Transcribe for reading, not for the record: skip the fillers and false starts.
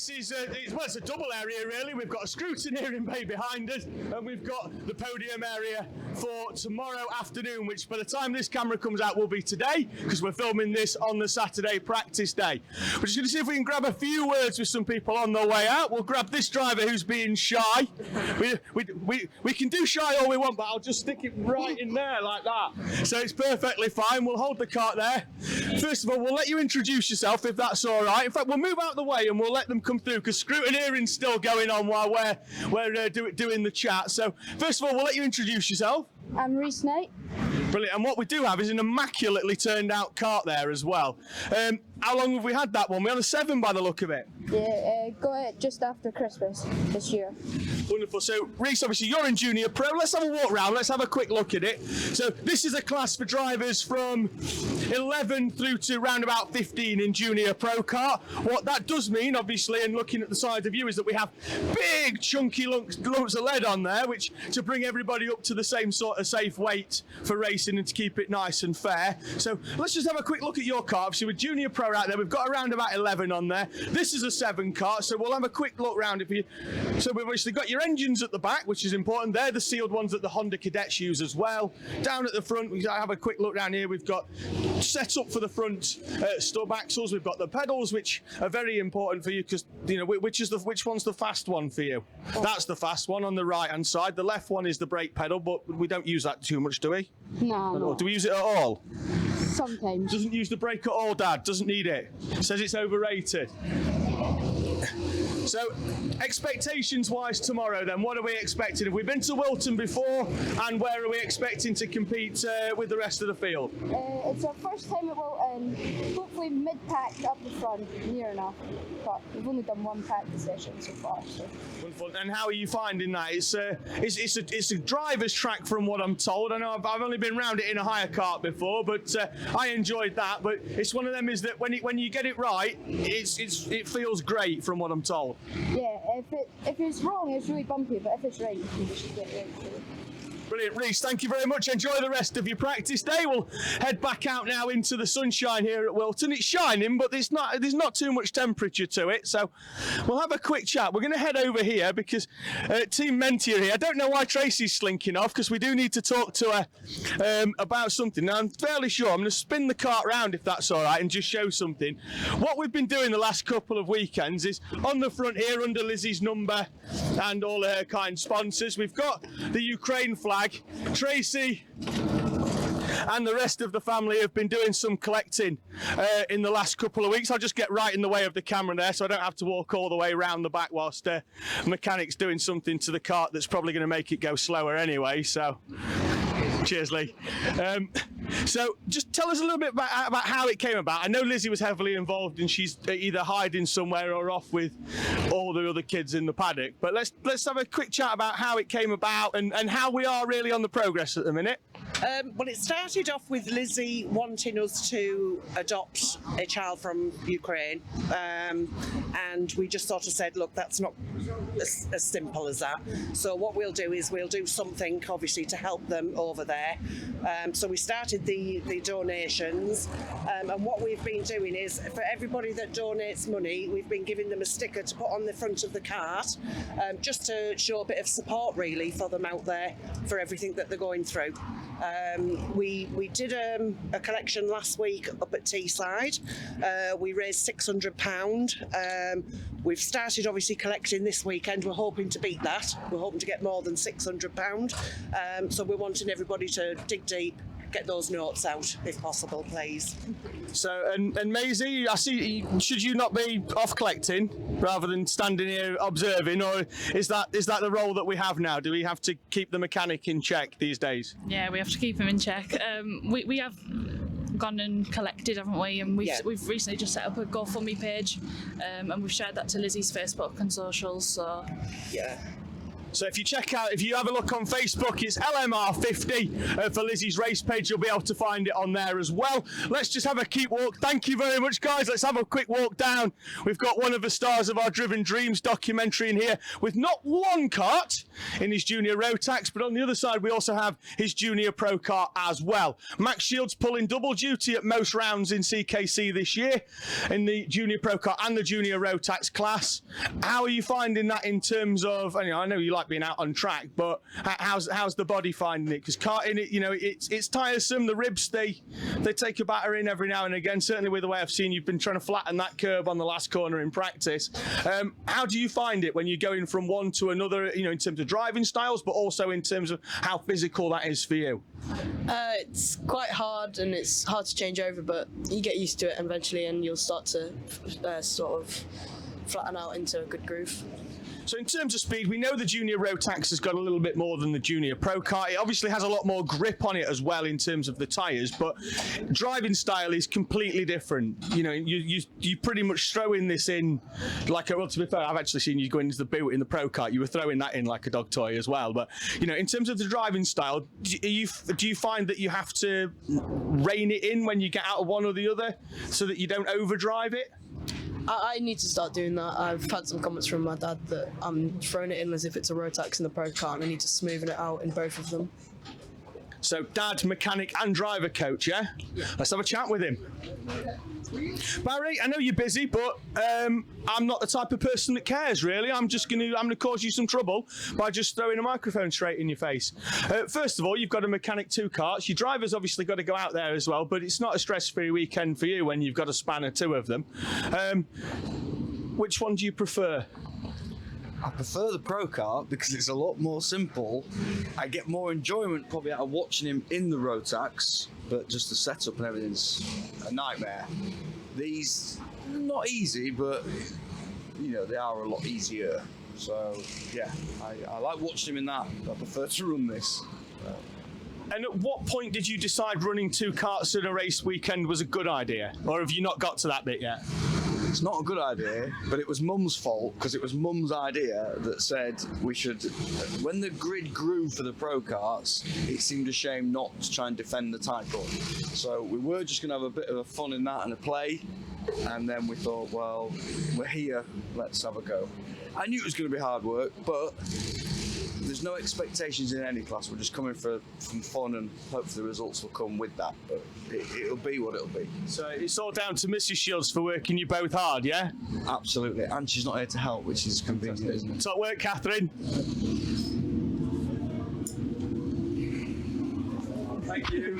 this is it's a double area really. We've got a scrutineering bay behind us, and we've got the podium area for tomorrow afternoon, which by the time this camera comes out will be today, because we're filming this on the Saturday practice day. We're just going to see if we can grab a few words with some people on their way out. We'll grab this driver who's being shy. We can do shy all we want, but I'll just stick it right in there like that. So it's perfectly fine. We'll hold the cart there. First of all, we'll let you introduce yourself if that's all right. In fact, we'll move out of the way and we'll let them come through, because scrutineering's still going on while we're doing the chat. So first of all, we'll let you introduce yourself. I'm Rhys Knight. Brilliant. And what we do have is an immaculately turned out cart there as well. How long have we had that one? We're on a 7 by the look of it. Yeah, got it just after Christmas this year. Wonderful. So, Rhys, obviously you're in Junior Pro. Let's have a walk round. Let's have a quick look at it. So, this is a class for drivers from 11 through to round about 15 in Junior Pro kart. What that does mean, obviously, and looking at the side of you, is that we have big chunky lumps of lead on there, which to bring everybody up to the same sort of safe weight for racing and to keep it nice and fair. So, let's just have a quick look at your kart. Obviously, with Junior Pro out there, we've got around about 11 on there. This is a 7 kart, so we'll have a quick look round it for you. So, we've obviously got your engines at the back, which is important. They're the sealed ones that the Honda Cadets use as well. Down at the front, we have a quick look down here. We've got set up for the front stub axles. We've got the pedals, which are very important for you, because you know which one's the fast one for you. That's the fast one on the right hand side. The left one is the brake pedal, but we don't use that too much, do we? No. Do we use it at all? Sometimes. Doesn't use the brake at all, Dad. Doesn't need it. Says it's overrated. So, expectations-wise tomorrow then, what are we expecting? Have we been to Whilton before, and where are we expecting to compete with the rest of the field? It's our first time at Whilton, hopefully mid-pack up the front, near enough, but we've only done one practice session so far. So. Wonderful. And how are you finding that? It's a driver's track from what I'm told. I know I've only been round it in a hire cart before, but I enjoyed that. But it's one of them is that when you get it right, it feels great from what I'm told. Yeah, if it's wrong, it's really bumpy, but if it's right, you can just get it right. Brilliant, Rhys. Thank you very much. Enjoy the rest of your practice day. We'll head back out now into the sunshine here at Whilton. It's shining, but there's not too much temperature to it, so we'll have a quick chat. We're going to head over here because Team Mentier here. I don't know why Tracy's slinking off, because we do need to talk to her about something. Now, I'm fairly sure I'm going to spin the cart round, if that's all right, and just show something. What we've been doing the last couple of weekends is on the front here, under Lizzy's number and all her kind sponsors, we've got the Ukraine flag. Tracy and the rest of the family have been doing some collecting in the last couple of weeks. I'll just get right in the way of the camera there so I don't have to walk all the way around the back whilst mechanic's doing something to the cart that's probably going to make it go slower anyway. So, cheers, Lee. So just tell us a little bit about how it came about. I know Lizzy was heavily involved and she's either hiding somewhere or off with all the other kids in the paddock. But let's have a quick chat about how it came about and how we are really on the progress at the minute. Well, it started off with Lizzy wanting us to adopt a child from Ukraine, and we just sort of said, look, that's not as simple as that. So what we'll do is we'll do something, obviously, to help them over there. So we started the donations, and what we've been doing is, for everybody that donates money, we've been giving them a sticker to put on the front of the cart, just to show a bit of support, really, for them out there, for everything that they're going through. We did a collection last week up at Teesside. We raised £600. We've started obviously collecting this weekend. We're hoping to beat that. We're hoping to get more than £600. So we're wanting everybody to dig deep, get those notes out if possible, please. So, and Maisie, I see, should you not be off collecting rather than standing here observing, or is that the role that we have now? Do we have to keep the mechanic in check these days? Yeah, we have to keep him in check. We have gone and collected, haven't we? And we've recently just set up a GoFundMe page, and we've shared that to Lizzy's Facebook and socials. So yeah. So if you have a look on Facebook, it's LMR50 for Lizzy's race page. You'll be able to find it on there as well. Let's just have a quick walk. Thank you very much, guys. Let's have a quick walk down. We've got one of the stars of our Driven Dreams documentary in here with not one kart in his junior Rotax, but on the other side we also have his junior pro kart as well. Max Shields pulling double duty at most rounds in CKC this year in the junior pro kart and the junior Rotax class. How are you finding that in terms of, I know you like being out on track, but how's the body finding it? Because karting, it's tiresome. The ribs they take a batter in every now and again. Certainly with the way I've seen you've been trying to flatten that curb on the last corner in practice. How do you find it when you're going from one to another? In terms of driving styles, but also in terms of how physical that is for you. It's quite hard and it's hard to change over, but you get used to it eventually, and you'll start to sort of flatten out into a good groove. So in terms of speed, we know the junior Rotax has got a little bit more than the junior pro kart. It obviously has a lot more grip on it as well in terms of the tyres, but driving style is completely different. You pretty much throwing this in like well, to be fair, I've actually seen you go into the boot in the pro kart. You were throwing that in like a dog toy as well. But in terms of the driving style, do you find that you have to rein it in when you get out of one or the other so that you don't overdrive it? I need to start doing that. I've had some comments from my dad that I'm throwing it in as if it's a Rotax in the pro kart, and I need to smoothen it out in both of them. So dad, mechanic and driver coach, yeah? Let's have a chat with him. Barry, I know you're busy, but I'm not the type of person that cares, really. I'm gonna cause you some trouble by just throwing a microphone straight in your face. First of all, you've got a mechanic 2 karts. Your driver's obviously got to go out there as well, but it's not a stress-free weekend for you when you've got a span of 2 of them. Which one do you prefer? I prefer the pro kart because it's a lot more simple. I get more enjoyment probably out of watching him in the Rotax, but just the setup and everything's a nightmare. These, not easy, but they are a lot easier. So yeah, I like watching him in that. I prefer to run this. And at what point did you decide running 2 karts in a race weekend was a good idea? Or have you not got to that bit yet? It's not a good idea, but it was Mum's fault because it was Mum's idea that said we should, when the grid grew for the pro karts, it seemed a shame not to try and defend the title. So we were just going to have a bit of a fun in that and a play, and then we thought, well, we're here, let's have a go. I knew it was going to be hard work, but there's no expectations in any class. We're just coming for some fun, and hopefully the results will come with that. But it'll be what it'll be. So it's all down to Mrs. Shields for working you both hard, yeah? Absolutely. And she's not here to help, which is convenient, isn't it? Top work, Catherine. Thank you.